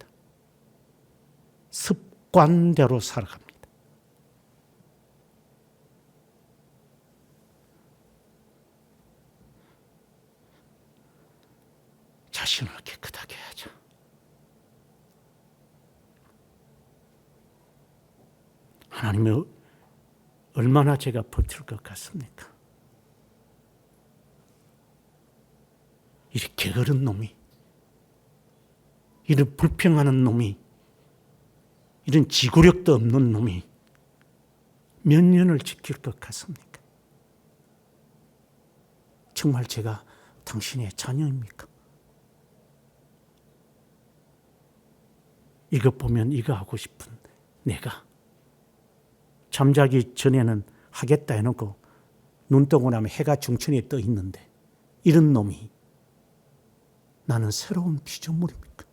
습관대로 살아갑니다. 자신을 깨끗하게 하자. 하나님이 얼마나 제가 버틸 것 같습니까? 이렇게 게으른 놈이, 이런 불평하는 놈이, 이런 지구력도 없는 놈이 몇 년을 지킬 것 같습니까? 정말 제가 당신의 자녀입니까? 이것 보면 이거 하고 싶은 내가 잠자기 전에는 하겠다 해놓고 눈 뜨고 나면 해가 중천에 떠 있는데 이런 놈이 나는 새로운 피조물입니까?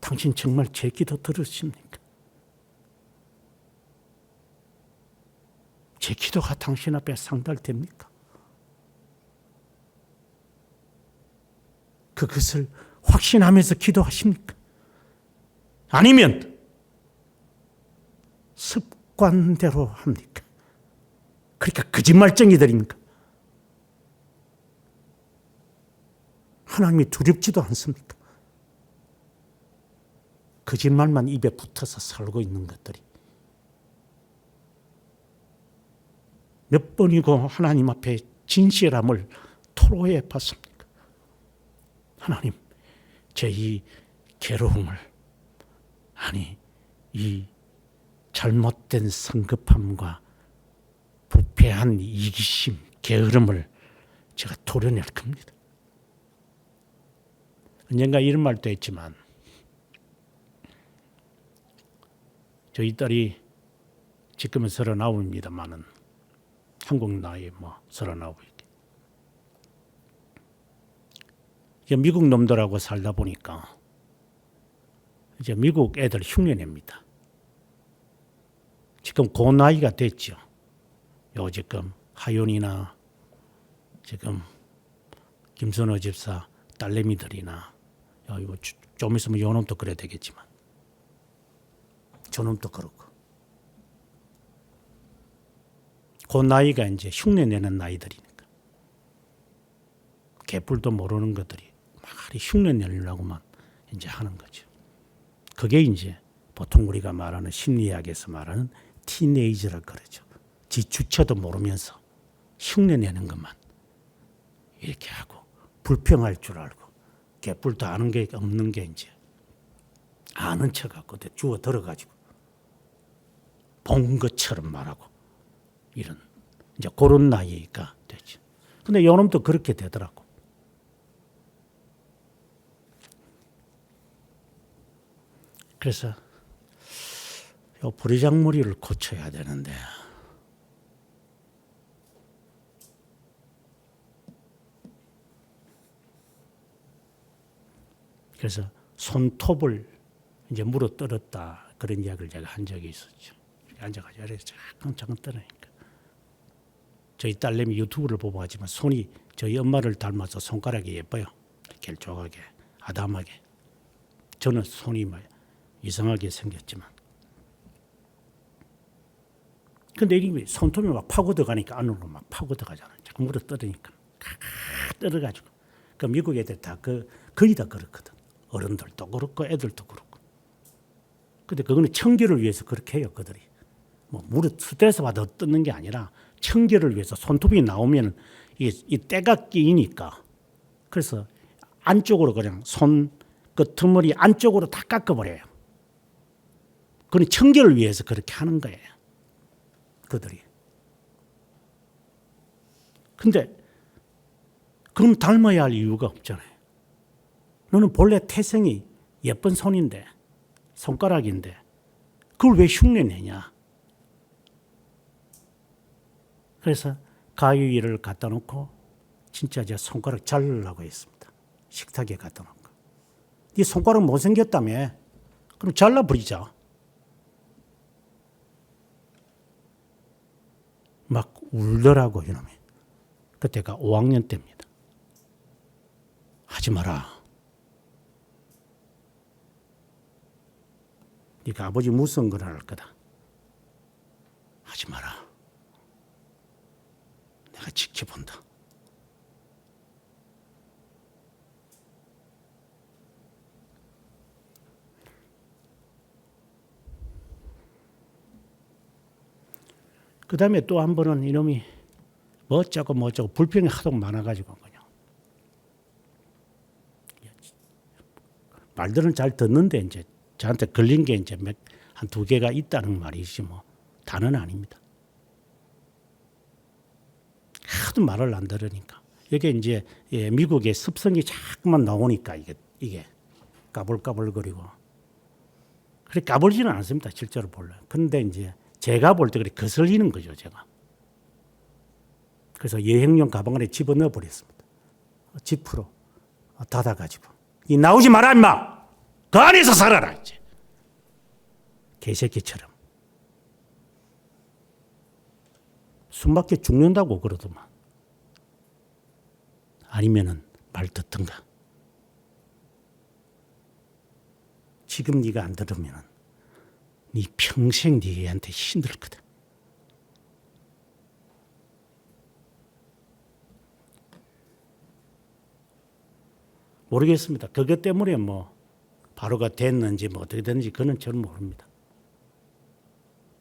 당신 정말 제 기도 들으십니까? 제 기도가 당신 앞에 상달됩니까? 그것을 확신하면서 기도하십니까? 아니면 습관대로 합니까? 그러니까 거짓말쟁이들입니까? 하나님이 두렵지도 않습니까? 거짓말만 입에 붙어서 살고 있는 것들이 몇 번이고 하나님 앞에 진실함을 토로해 봤습니까? 하나님, 제 이 괴로움을, 아니 이 잘못된 성급함과 부패한 이기심, 게으름을 제가 도려낼 겁니다. 언젠가 이런 말도 했지만 저희 딸이 지금은 39입니다만은 한국 나이 39. 이제 미국 놈들하고 살다 보니까 이제 미국 애들 흉내냅니다. 지금 그 나이가 됐죠. 요 지금 하윤이나 지금 김선호 집사 딸내미들이나 이거 좀 있으면 요놈도 그래야 되겠지만 저놈도 그렇고 그 나이가 이제 흉내내는 나이들이니까 개뿔도 모르는 것들이 말이 흉내내려고만 이제 하는 거죠. 그게 이제 보통 우리가 말하는 심리학에서 말하는 티네이저라 그러죠. 지 주체도 모르면서 흉내내는 것만 이렇게 하고 불평할 줄 알고 개뿔도 아는 게 없는 게 이제 아는 척하고 주워 들어가지고 본 것처럼 말하고 이런 이제 그런 나이가 되죠. 근데 요놈도 그렇게 되더라고. 그래서 요 부리장머리를 고쳐야 되는데 그래서 손톱을 이제 물어뜯었다 그런 이야기를 제가 한 적이 있었죠. 앉아가지고 이렇게 차근차근 떠나니까 저희 딸내미 유튜브를 보고 하지만 손이 저희 엄마를 닮아서 손가락이 예뻐요. 길쭉하게 아담하게. 저는 손이 이상하게 생겼지만 근데 이게 손톱이 막 파고들어가니까 안으로 막 파고들어가잖아요. 자꾸 물어뜯으니까 떨어가지고 그 미국 애들 다 거의 다 그렇거든. 어른들도 그렇고 애들도 그렇고. 근데 그거는 청결을 위해서 그렇게 해요, 그들이. 물에 스트레스 받아 뜯는 게 아니라 청결을 위해서 손톱이 나오면 이 때가 끼니까 그래서 안쪽으로 그냥 손 끄트머리 안쪽으로 다 깎아버려요. 그건 청결을 위해서 그렇게 하는 거예요, 그들이. 근데 그럼 닮아야 할 이유가 없잖아요. 너는 본래 태생이 예쁜 손인데 손가락인데 그걸 왜 흉내내냐. 그래서 가위를 갖다 놓고 진짜 제 손가락 자르려고 했습니다. 식탁에 갖다 놓고. 네 손가락 못생겼다며. 그럼 잘라버리자. 막 울더라고 이놈이. 그때가 5학년 때입니다. 하지 마라. 네가 아버지 무서운 걸 할 거다. 하지 마라. 내가 지켜본다. 그 다음에 또 한 번은 이놈이 뭐어쩌고 불평이 하도 많아가지고 그냥 말들은 잘 듣는데 이제 저한테 걸린 게 이제 한 2개가 있다는 말이지 다는 아닙니다. 하도 말을 안 들으니까 이게 이제 미국의 습성이 자꾸만 나오니까 이게 까불까불거리고 그래 까불지는 않습니다. 실제로 볼래. 근데 이제 제가 볼 때 그래 거슬리는 거죠, 제가. 그래서 여행용 가방 안에 집어넣어 버렸습니다. 지프로 닫아가지고. 이 나오지 마라 임마. 그 안에서 살아라 이제. 개새끼처럼. 숨막혀 죽는다고 그러더만. 아니면은 말 듣든가. 지금 네가 안 들으면은 네 평생 네 애한테 힘들 거다. 모르겠습니다. 그것 때문에 뭐 바로가 됐는지 뭐 어떻게 됐는지 그는 저는 모릅니다.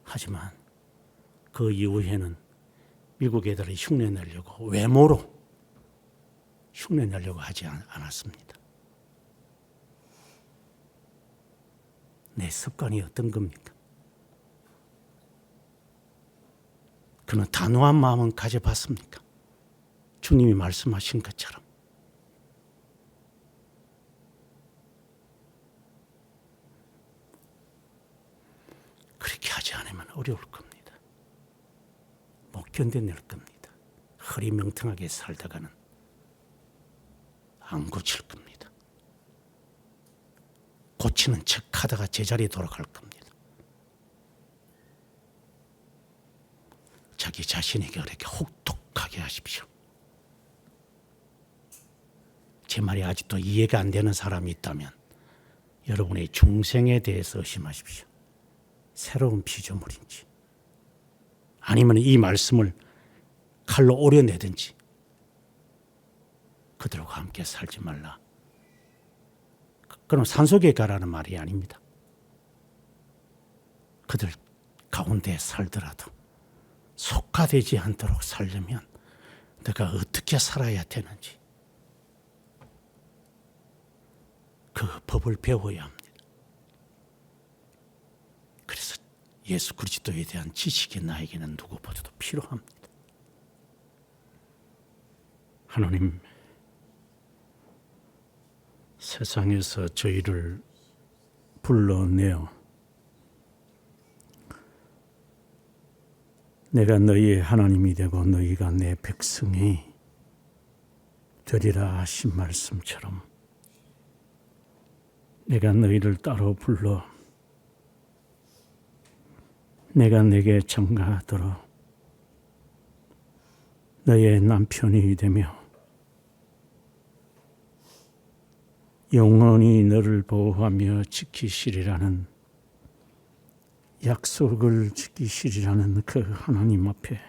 하지만 그 이후에는 미국 애들을 흉내내려고 외모로 흉내내려고 하지 않았습니다. 내 습관이 어떤 겁니까? 그는 단호한 마음은 가져봤습니까? 주님이 말씀하신 것처럼. 그렇게 하지 않으면 어려울 겁니다. 못 견뎌낼 겁니다. 허리 멍텅하게 살다가는 안 고칠 겁니다. 고치는 척 하다가 제자리에 돌아갈 겁니다. 자기 자신에게 그렇게 혹독하게 하십시오. 제 말이 아직도 이해가 안 되는 사람이 있다면 여러분의 중생에 대해서 의심하십시오. 새로운 피조물인지 아니면 이 말씀을 칼로 오려내든지 그들과 함께 살지 말라. 그럼 산속에 가라는 말이 아닙니다. 그들 가운데 살더라도 속가되지 않도록 살려면 내가 어떻게 살아야 되는지 그 법을 배워야 합니다. 그래서 예수 그리스도에 대한 지식이 나에게는 누구보다도 필요합니다. 하나님, 세상에서 저희를 불러내어 내가 너희의 하나님이 되고 너희가 내 백성이 되리라 하신 말씀처럼 내가 너희를 따로 불러 내가 내게 장가하도록 너의 남편이 되며 영원히 너를 보호하며 지키시리라는 약속을 지키시리라는 그 하나님 앞에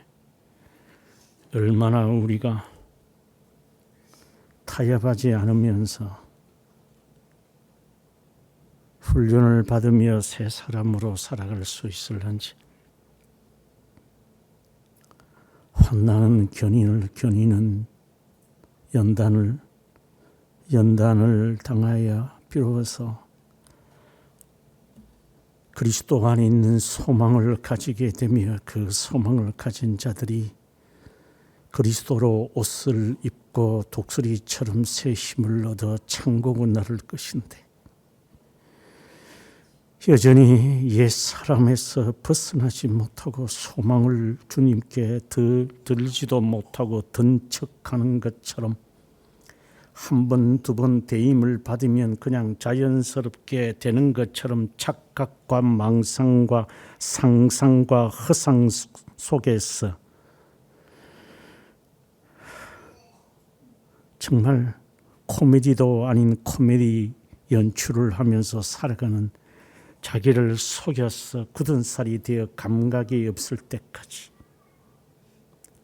얼마나 우리가 타협하지 않으면서 훈련을 받으며 새 사람으로 살아갈 수 있을런지 환난은 견인은 연단을 당하여 비로소 그리스도 안에 있는 소망을 가지게 되며 그 소망을 가진 자들이 그리스도로 옷을 입고 독수리처럼 새 힘을 얻어 창공을 나를 것인데 여전히 옛 사람에서 벗어나지 못하고 소망을 주님께 들지도 못하고 든 척하는 것처럼 한 번, 두 번 대임을 받으면 그냥 자연스럽게 되는 것처럼 착각과 망상과 상상과 허상 속에서 정말 코미디도 아닌 코미디 연출을 하면서 살아가는 자기를 속여서 굳은 살이 되어 감각이 없을 때까지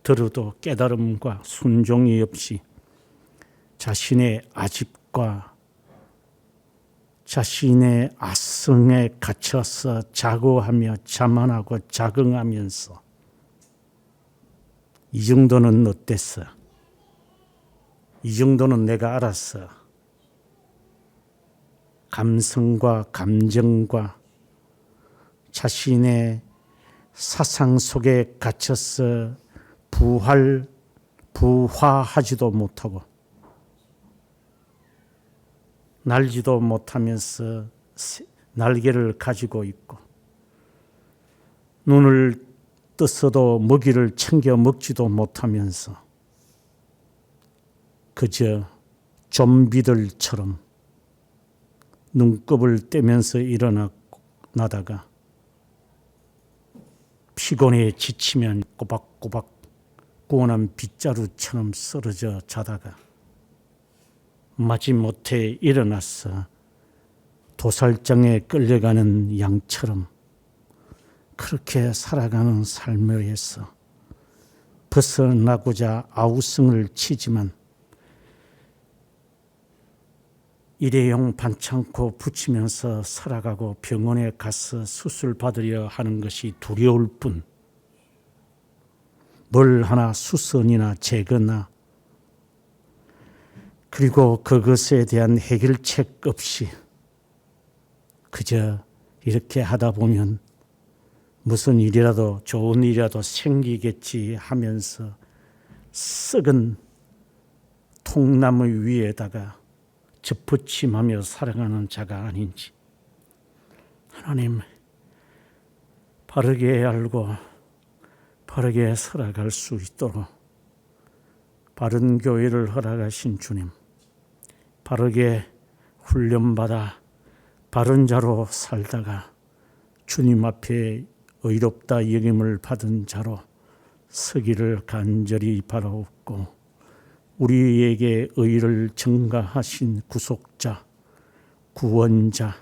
들어도 깨달음과 순종이 없이 자신의 아집과 자신의 아성에 갇혀서 자고하며 자만하고 자긍하면서 이 정도는 어땠어? 이 정도는 내가 알았어. 감성과 감정과 자신의 사상 속에 갇혀서 부화하지도 못하고 날지도 못하면서 날개를 가지고 있고 눈을 떴어도 먹이를 챙겨 먹지도 못하면서 그저 좀비들처럼 눈곱을 떼면서 일어나다가 피곤해 지치면 꼬박꼬박 구워난 빗자루처럼 쓰러져 자다가 마지못해 일어나서 도살장에 끌려가는 양처럼 그렇게 살아가는 삶에서 벗어나고자 아우성을 치지만 일회용 반창고 붙이면서 살아가고 병원에 가서 수술 받으려 하는 것이 두려울 뿐 뭘 하나 수선이나 제거나 그리고 그것에 대한 해결책 없이 그저 이렇게 하다 보면 무슨 일이라도 좋은 일이라도 생기겠지 하면서 썩은 통나무 위에다가 접붙임하며 살아가는 자가 아닌지 하나님 바르게 알고 바르게 살아갈 수 있도록 바른 교회를 허락하신 주님, 바르게 훈련받아 바른 자로 살다가 주님 앞에 의롭다 여김을 받은 자로 서기를 간절히 바라옵고 우리에게 의를 증가하신 구속자, 구원자,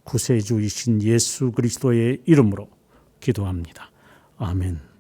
구세주이신 예수 그리스도의 이름으로 기도합니다. 아멘.